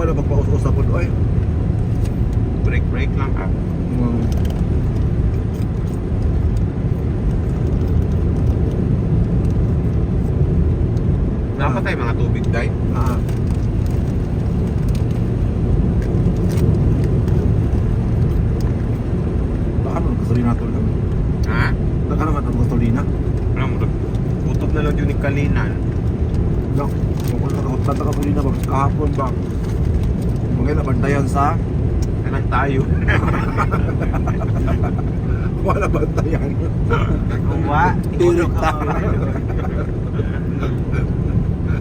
na magpaus-usap po doon. Break lang ah. Napatay mga tubig dahil. Baka mo gasolina to lang. Ha? Baka naman ang gasolina. Alam mo, kutob na lang yun yung kalinan. No, kung nakakot na gasolina ba kahapon ba? Mga nabantayan sa Kanang tayo. wala bantayan. Kuha. Tirik tayo.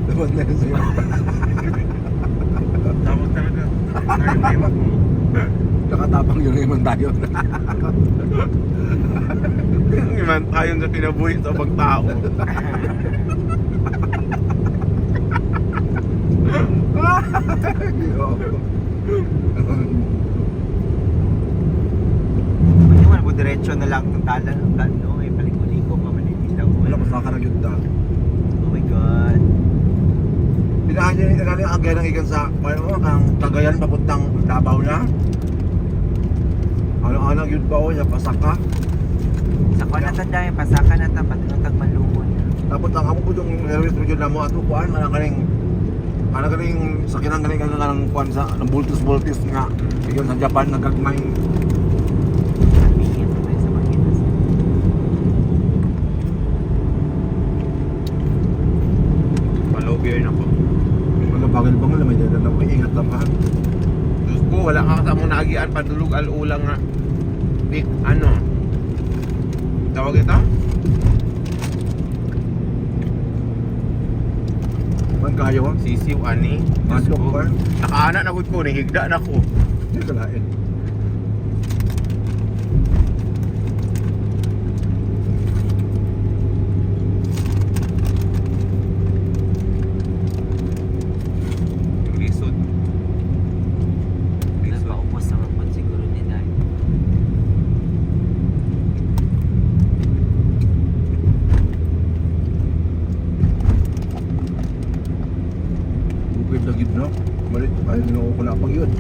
Nabantayan sa'yo. Tapos talaga. Ngayon mo. Nakatapang yun naman tayo. Iman tayo sa kinabuhi sa pagtao. Hindi mo na diretso na lang ng tala ng talo. Eh, paliko-liko pa manilita ko. Wala masaka na yun ta. Oh my God. Pinahan niya ang gaya ng ikan sa ang Cagayan papuntang Davao na. Ano-ano yun ba o niya pasaka. Sa kuha na tanda yung pasaka na ta, pati nung tagmalungon. Tapos ang amo po yung nervous mo dyan na mo ato kuhan. Ano kaning sakinan kaning ng kuhan sa ng bultis nga. Ikan sa Japan nagkagmay. Sabihin mo sa makita sa Palogyer na po. Mga bagay bang alam may dala na ingat lang ha. Diyos ko, wala ka sa mong naagian padulog al-ulang nga. Ano? Tawag ito? Man kayo ha. Sisiw ani. Diyos Madlok ko. ba? Nakaanak na ko, nihigda na ko. Hindi ka lain. Lisod. Nagpaupos sa mga siguro ni Dai. Bukid lagi no. Malit ay ko na pag yun.